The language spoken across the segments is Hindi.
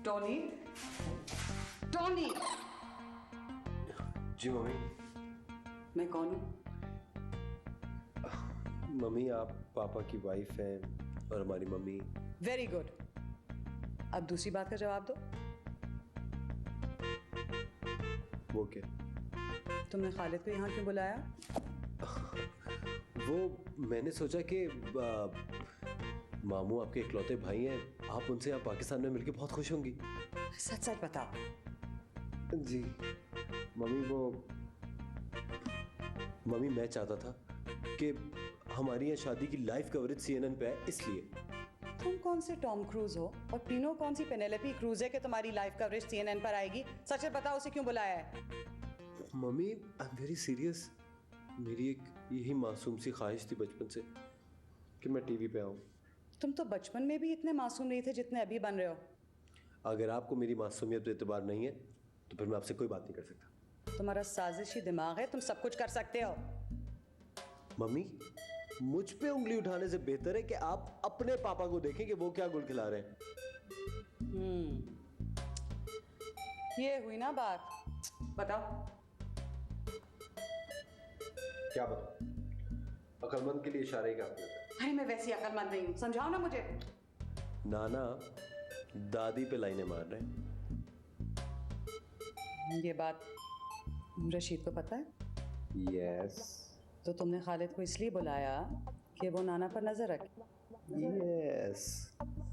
Tony, Tony. जी मम्मी। मैं कौन हूँ? मम्मी आप पापा की वाइफ हैं और हमारी मम्मी। Very good. अब दूसरी बात का जवाब दो। वो क्या? तुमने खालिद को यहाँ क्यों बुलाया? वो मैंने सोचा कि मामू आपके इकलौते भाई हैं, आप उनसे आप पाकिस्तान में मिलके बहुत खुश होंगी। सच सच बताओ। जी मम्मी मैं चाहता था कि हमारी यहाँ शादी की लाइव कवरेज CNN पे है, इसलिए। तुम कौन से टॉम क्रूज हो और पीनो कौन सी पेनेलोपी क्रूज है कि तुम्हारी लाइव कवरेज CNN पर आएगी? सच सच बताओ, उसे क्यों बुलाया है? Mummy I am very serious. मेरी एक यही मासूम सी ख्वाहिश थी बचपन से कि मैं टीवी पे आऊँ। तुम तो बचपन में भी इतने मासूम नहीं थे जितने अभी बन रहे हो। अगर आपको मेरी मासूमियत पे एतबार नहीं है तो फिर मैं आपसे कोई बात नहीं कर सकता। तुम्हारा साजिशी दिमाग है, तुम सब कुछ कर सकते हो। मम्मी मुझ पे उंगली उठाने से बेहतर है कि आप अपने पापा को देखें कि वो क्या गुल खिला रहे हैं। ये हुई ना बात। बताओ। क्या बताओ? अक्लमंद के लिए इशारे ही काफी होता है। अरे मैं वैसी अक्लमंद नहीं हूँ, समझाओ ना मुझे। नाना दादी पे लाइनें मार रहे हैं। ये बात रशीद को पता है? यस। तो तुमने खालिद को इसलिए बुलाया कि वो नाना पर नजर रखे? यस।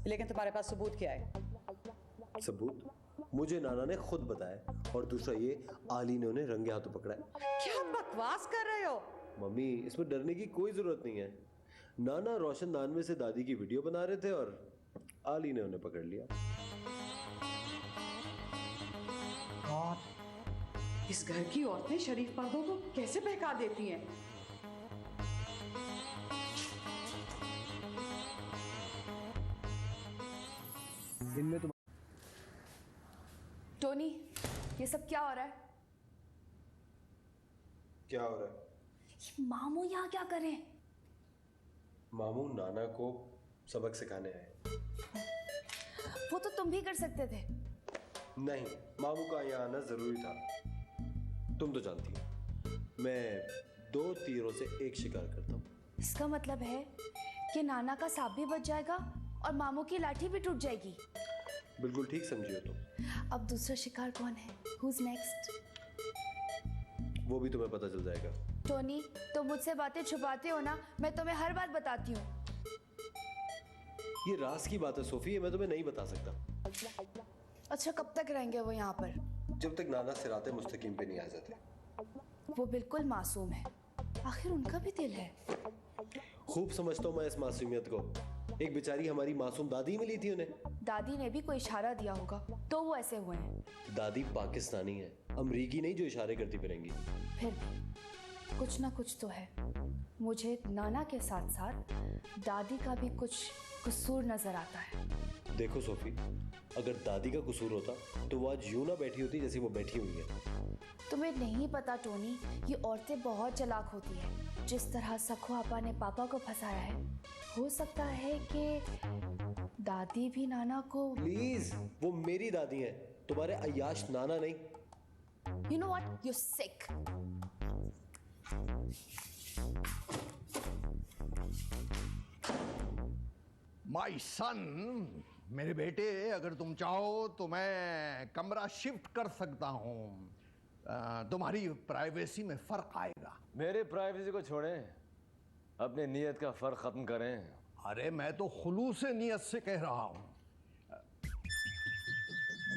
लेकिन तुम्हारे पास सबूत क्या है? सबूत मुझे नाना ने खुद बताया, और दूसरा ये आली ने उन्हें रंगे हाथों पकड़ा है। क्या बकवास कर रहे हो? मम्मी इसमें डरने की कोई जरूरत नहीं है। नाना रोशनदान में से दादी की वीडियो बना रहे थे और आली ने उन्हें पकड़ लिया। और इस घर की औरतें शरीफ पर्दों को कैसे बहका देती हैं? इनमें तो टोनी, ये सब क्या हो रहा है? क्या हो रहा है? मामू यहाँ क्या करें? मामू नाना को सबक सिखाने आए। वो तो तुम भी कर सकते थे। नहीं, मामू का यहाँ आना जरूरी था। तुम तो जानती हो मैं 2 तीरों से एक शिकार करता हूँ। इसका मतलब है कि नाना का सांप भी बच जाएगा और मामू की लाठी भी टूट जाएगी। बिल्कुल ठीक समझी हो तुम। अब दूसरा शिकार कौन है? Who's next? वो भी तुम्हें पता चल जाएगा। टोनी, तुम मुझसे बातें छुपाते हो ना, मैं तुम्हें हर बात बताती हूँ। ये राज की बात है सोफी, ये मैं तुम्हें नहीं बता सकता। अच्छा, कब तक रहेंगे वो यहाँ पर? जब तक नाना सिराते मुस्तकीम पे नहीं आ जाते। वो बिल्कुल मासूम है, आखिर उनका भी दिल है। खूब समझता हूँ मैं इस मासूमियत को। एक बेचारी हमारी मासूम दादी मिली थी उन्हें। दादी ने भी कोई इशारा दिया होगा तो वो ऐसे हुए हैं। दादी पाकिस्तानी है, अमरीकी नहीं जो इशारे करती फिरेंगी। फिर भी कुछ ना कुछ तो है। मुझे नाना के साथ साथ दादी का भी कुछ कसूर नजर आता है। देखो सोफी, अगर दादी का कसूर होता तो वो आज यूं ना बैठी होती जैसे वो बैठी हुई है। तुम्हें नहीं पता टोनी, ये औरतें बहुत चालाक होती है। जिस तरह सखो आपा ने पापा को फंसाया है, हो सकता है कि दादी भी नाना को। प्लीज, वो मेरी दादी हैं, तुम्हारे अय्याश नाना नहीं। You know what? You're sick. My son, मेरे बेटे, अगर तुम चाहो तो मैं कमरा शिफ्ट कर सकता हूँ। तुम्हारी प्राइवेसी में फर्क आएगा। मेरे प्राइवेसी को छोड़ें, अपनी नीयत का फर्क खत्म करें। अरे मैं तो खुलूस नीयत से कह रहा हूँ।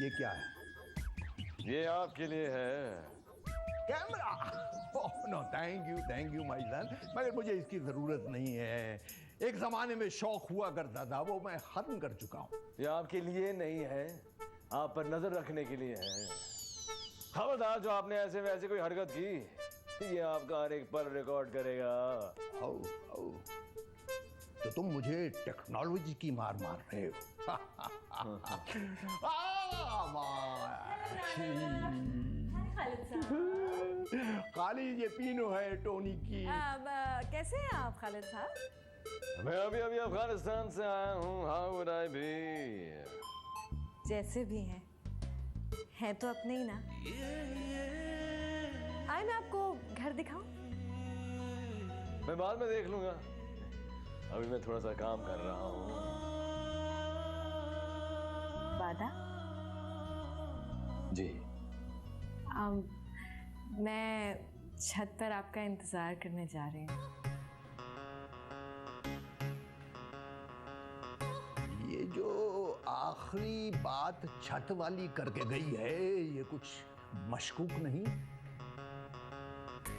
ये क्या है? ये आपके लिए है। Camera? Oh no, thank you my son, मगर मुझे इसकी जरूरत नहीं है। एक जमाने में शौक हुआ करता था, वो मैं खत्म कर चुका हूँ। ये आपके लिए नहीं है, आप पर नजर रखने के लिए है। खबरदार, जो आपने ऐसे वैसे कोई हरकत की, ये आपका हर एक पल रिकॉर्ड करेगा। ओ, तो तुम मुझे टेक्नोलॉजी की मार रहे हो। खालिद, ये पीनो है टोनी की। कैसे हैं आप खालिद साहब? मैं अभी अफगानिस्तान से आया हूँ। How would I be? जैसे भी हैं तो अपने ही ना। आए मैं आपको घर दिखाऊं? मैं बाद में देख लूंगा, अभी मैं थोड़ा सा काम कर रहा हूँ। वादा? जी। मैं छत पर आपका इंतजार करने जा रही हूँ। ये जो आखिरी बात छत वाली करके गई है, ये कुछ मशकूक नहीं?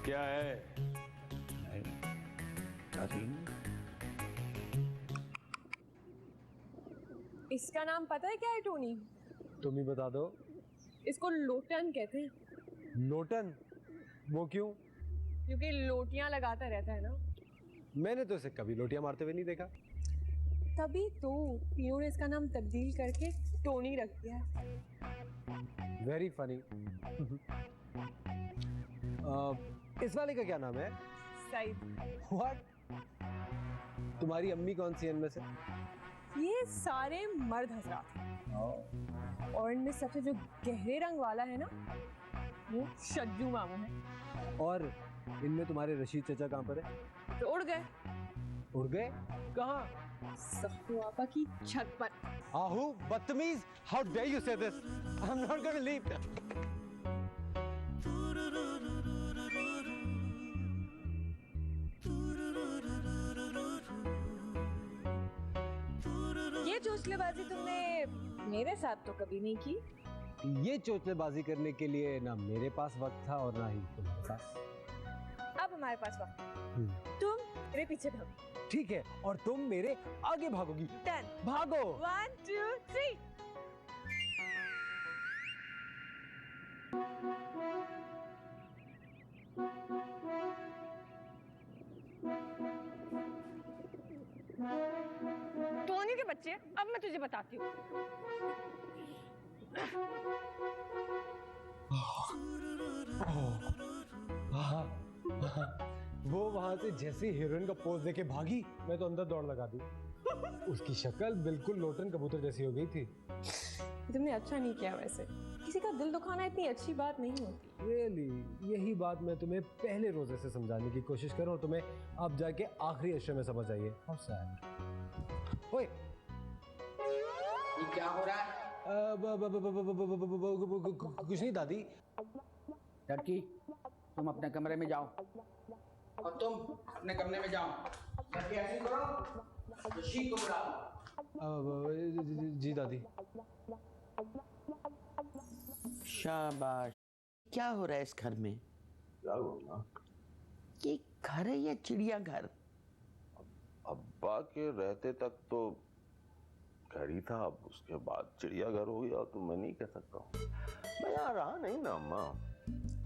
क्या है? इसका नाम पता है क्या है टोनी? तुम ही बता दो। इसको लोटन कहते हैं। लोटन? वो क्यों? क्योंकि लोटियां लगाता रहता है ना। मैंने तो इसे कभी लोटियां मारते हुए नहीं देखा। तभी तो पियो ने इसका नाम तब्दील करके टोनी रख दिया। Very funny. इस वाले का क्या नाम है? सईद। व्हाट? तुम्हारी अम्मी कौन सी है इनमें से? ये सारे मर्द हजरात हैं। और इनमें सबसे जो गहरे रंग वाला है ना, वो शज्जू मामा है। और इनमें तुम्हारे रशीद चचा कहाँ पर है? तो उड़ गए। उड़ गए? कहाँ? सखू आपा की छत पर। आहू बदतमीज! How dare you say this? I am not going to leave. ये चोचलेबाजी तुमने मेरे साथ तो कभी नहीं की। ये चोचलेबाजी करने के लिए ना मेरे पास वक्त था और ना ही तुम्हारे पास। अब हमारे पास वक्त है। तुम मेरे पीछे भागो। ठीक है, और तुम मेरे आगे भागोगी। 10 भागो। 1 2 3। टोनी के बच्चे, अब मैं तुझे बताती हूँ। वो वहां से जैसे हीरोइन का पोज देके भागी, मैं तो अंदर दौड़ लगा दी। उसकी शक्ल बिल्कुल लोटन कबूतर जैसी हो गई थी। तुमने अच्छा नहीं किया वैसे। किसी का दिल दुखाना इतनी अच्छी बात नहीं होती। रियली यही बात मैं तुम्हें पहले रोजे से समझाने की कोशिश कर रहा हूँ, तुम्हें अब जाके आखिरी अशरे में समझ आइए। ओए, ये क्या हो रहा है? कुछ नहीं दादी। लड़की, तुम अपने कमरे में जाओ। और तुम अपने कमरे में जाओ। लड़की ऐसी करो, रशीद को बुलाओ। जी दादी। शाबाश। क्या हो रहा है इस घर में? क्या होगा? ये घर है या चिड़ियाघर? अब्बा के रहते तक तो घर ही था, अब उसके बाद चिड़ियाघर हो गया तो मैं नहीं कह सकता हूँ। मैं यहाँ रहा नहीं ना अम्मा।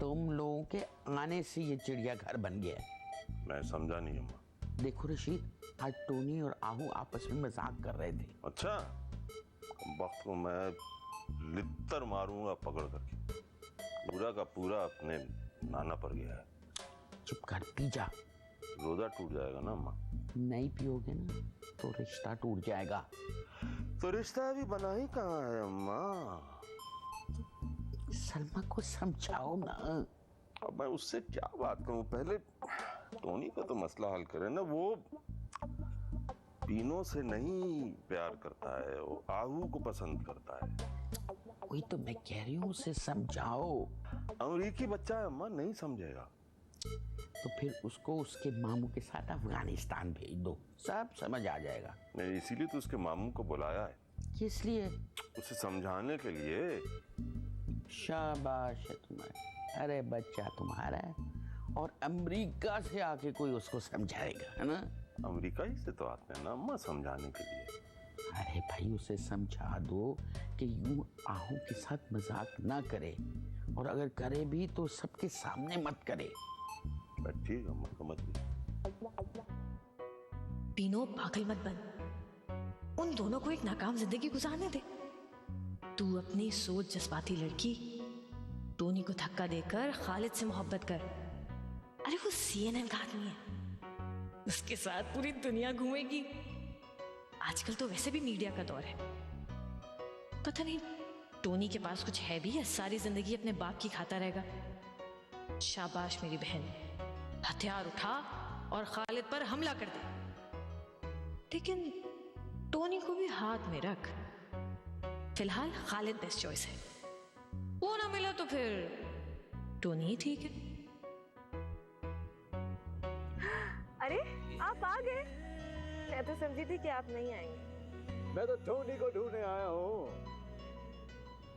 तुम लोगों के आने से ये चिड़ियाघर बन गया है। मैं समझा नहीं अम्मा। देखो रशीद, आज टोनी और आहू आपस में मजाक कर रहे थे। अच्छा, वक्त को मैं लित्तर मारूंगा पकड़ करके। पूरा का पूरा अपने नाना पर गया है। चुप कर, पी जा। रोजा टूट जाएगा ना अम्मा। नहीं पियोगे ना तो रिश्ता टूट जाएगा। तो रिश्ता अभी बना ही कहाँ है अम्मा? सलमा को समझाओ ना। अब मैं उससे क्या बात करूं? पहले टोनी का तो मसला हल करे ना। वो पीनो से नहीं प्यार करता है, वो आहू को पसंद करता है। वही तो मैं कह रही हूँ, उसे समझाओ। अमरीकी बच्चा है अम्मा, नहीं समझेगा। तो फिर उसको उसके मामू के साथ अफगानिस्तान भेज दो, सब समझ आ जाएगा। नहीं, इसीलिए तो उसके मामू को बुलाया है। किस लिए? उसे समझाने के लिए। शाबाश है तुम्हारे। अरे बच्चा तुम्हारा है और अमेरिका से आके कोई उसको समझाएगा, है ना? अमेरिका ही से तो आते हैं ना अम्मा समझाने के लिए। अरे भाई, उसे समझा दो कि यूं आहू के साथ मजाक ना करे, और अगर करे भी तो सबके सामने मत करे। ठीक अम्मा, समझ गई। पीनो, पागल मत बन। उन दोनों को एक नाकाम जिंदगी गुजारने दे। तू अपनी सोच जज्बाती लड़की टोनी को धक्का देकर खालिद से मोहब्बत कर। अरे वो CNN का आदमी है, उसके साथ पूरी दुनिया घूमेगी। आजकल तो वैसे भी मीडिया का दौर है। पता नहीं टोनी के पास कुछ है भी या सारी जिंदगी अपने बाप की खाता रहेगा। शाबाश मेरी बहन, हथियार उठा और खालिद पर हमला कर दे, लेकिन टोनी को भी हाथ में रख। फिलहाल खालिद बेस्ट चॉइस है, वो ना मिला तो फिर टोनी ही ठीक है। अरे आप आ गए, मैं तो समझी थी कि आप नहीं आएंगे। मैं तो टोनी को ढूंढने आया हूँ।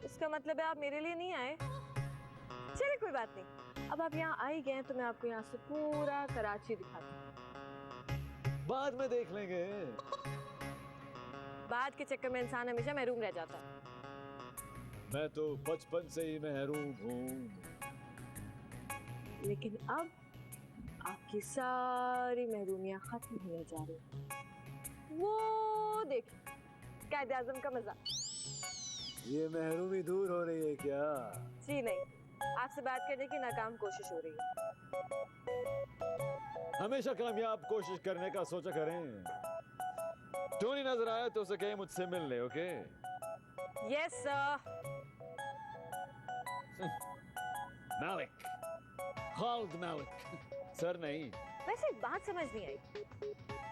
इसका मतलब है आप मेरे लिए नहीं आए। चलिए कोई बात नहीं, अब आप यहाँ आ ही गए तो मैं आपको यहाँ से पूरा कराची दिखाती हूँ। बाद में देख लेंगे। बाद के चक्कर में इंसान हमेशा महरूम रह जाता है। मैं तो बचपन से ही महरूम हूँ। लेकिन अब आपकी सारी महरूमियाँ खत्म होने जा रही हैं। वो देखिए, कायदे आज़म का मजा। ये महरूमी दूर हो रही है क्या? जी नहीं, आपसे बात करने की नाकाम कोशिश हो रही है। हमेशा कामयाब कोशिश करने का सोचा करें। टोनी नजर आया तो उसे कहे मुझसे मिलने। ओके? Yes sir. मालिक, खालिद मालिक सर नहीं। वैसे एक बात समझ नहीं आई,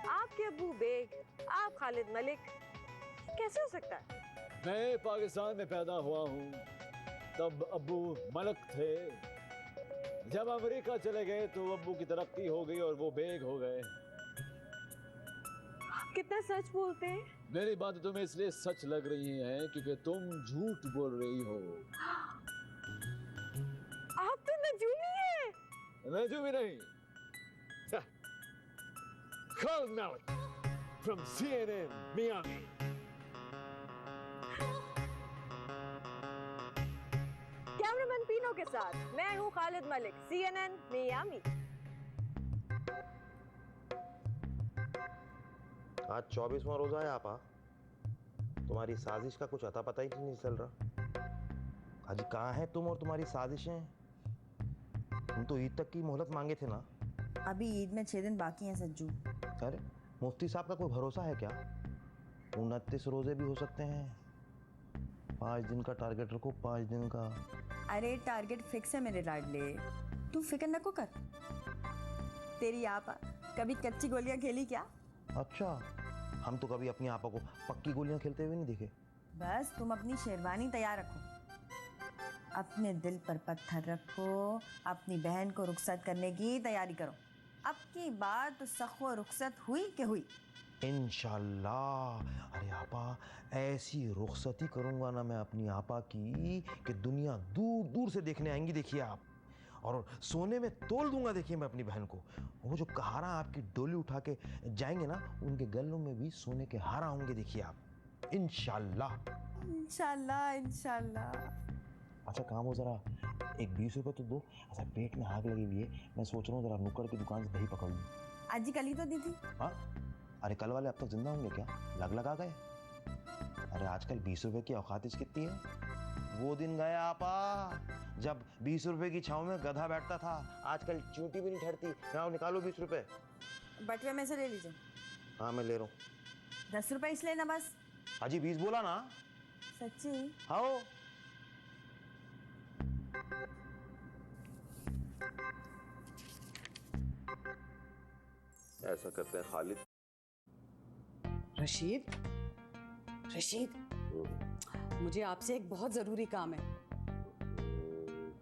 आपके अब्बू बेग, आप खालिद मलिक, कैसे हो सकता है? मैं पाकिस्तान में पैदा हुआ हूँ, तब अब्बू मलक थे। जब अमेरिका चले गए तो अब्बू की तरक्की हो गई और वो बेग हो गए। कितना सच बोलते हैं। मेरी बातें तुम्हें इसलिए सच लग रही हैं क्योंकि तुम झूठ बोल रही हो। आप तो नजूमी हैं। नजूमी नहीं, खालिद मालिक from CNN Miami। कैमरामैन पीनो के साथ मैं हूँ खालिद मलिक, CNN मियामी। आज 24वां रोजा है आपा। तुम्हारी साजिश का कुछ अता पता ही नहीं चल रहा। आज कहाँ है तुम और तुम्हारी साजिशें? तुम तो ईद तक की मोहलत मांगे थे ना। अभी ईद में 6 दिन बाकी हैं सज्जू। अरे मुफ्ती साहब का कोई भरोसा है क्या? 29 रोजे भी हो सकते हैं। 5 दिन का टारगेट रखो, 5 दिन का। अरे टारगेट फिक्स है मेरे लाडले, तू फिक्र न को कर। तेरी आपा कभी कच्ची गोलियां खेली क्या? अच्छा, हम तो कभी अपनी आपा को पक्की गोलियां खेलते हुए नहीं देखे। बस तुम अपनी शेरवानी तैयार रखो, अपने दिल पर पत्थर रखो, अपनी बहन को रुखसत करने की तैयारी करो। अब की बात तो सख्व रुखसत हुई कि हुई। इंशाल्लाह। अरे आपा, ऐसी रुखसती करूंगा ना मैं अपनी आपा की कि दुनिया दूर दूर से देखने आएंगी। देखिए आप, और सोने में तोल दूंगा। देखिए मैं अपनी बहन को, वो जो कहारा आपकी डोली उठा के जाएंगे ना, उनके गलों में भी सोने के हारा होंगे। देखिए आप, इंशाल्लाह। इंशाल्लाह इंशाल्लाह। अच्छा काम हो, जरा एक 20 रुपए तो दो। अच्छा पेट में आग लगी हुई है, मैं सोच रहा हूँ जरा नुक्कड़ की दुकान से दही पकड़ लूँ। आज कल ही तो दी थी। हाँ, अरे कल वाले अब तक जिंदा होंगे क्या? लग लगा गए। अरे आजकल 20 रुपए की औकात कितनी है? वो दिन गया आपा जब 20 रुपए की छाँव में गधा बैठता था। आजकल चूंटी भी नहीं ठहरती। यहाँ निकालो 20 रुपए। बटवे में से ले लीजिए। हाँ मैं ले रहा हूँ। 10 रुपए इसलिए ना बस। हाजी 20 बोला ना। सच्ची? हाँ। ऐसा करते हैं खालिद। रशीद, रशीद, मुझे आपसे एक बहुत जरूरी काम है।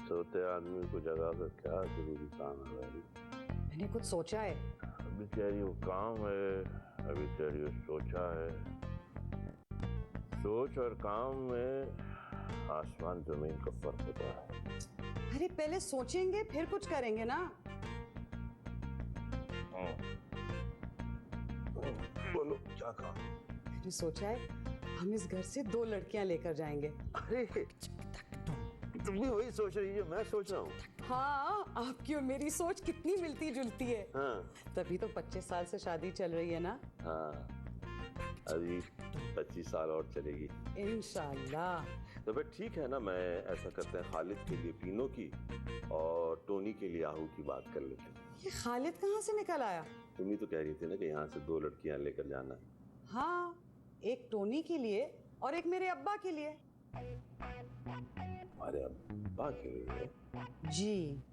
सोते आदमी को जगा कर क्या जरूरी काम है? मैंने कुछ सोचा है। अभी कह रही हो काम है, अभी कह रही हो सोचा है। सोच और काम में आसमान जमीन का फर्क होता है। अरे पहले सोचेंगे फिर कुछ करेंगे ना। बोलो क्या काम? मैंने सोचा है हम इस घर से 2 लड़कियां लेकर जाएंगे। अरे तुम भी वही सोच रही हो मैं सोच रहा हूँ। हाँ, आपकी और मेरी सोच कितनी मिलती जुलती है। हाँ। तभी तो 25 साल से शादी चल रही है ना। हाँ, अभी 25 साल और चलेगी इंशाल्लाह। तो फिर ठीक है ना, मैं ऐसा करते हैं खालिद के लिए पीनो की और टोनी के लिए आहू की बात कर लेते हैं। ये खालिद कहाँ से निकल आया? तुम ही तो कह रही थी ना कि यहाँ से 2 लड़कियां लेकर जाना। हाँ, एक टोनी के लिए और एक मेरे अब्बा के लिए। अरे अब्बा के लिए? जी,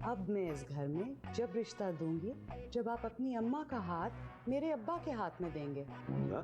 अब मैं इस घर में जब रिश्ता दूंगी, जब आप अपनी अम्मा का हाथ मेरे अब्बा के हाथ में देंगे। क्या?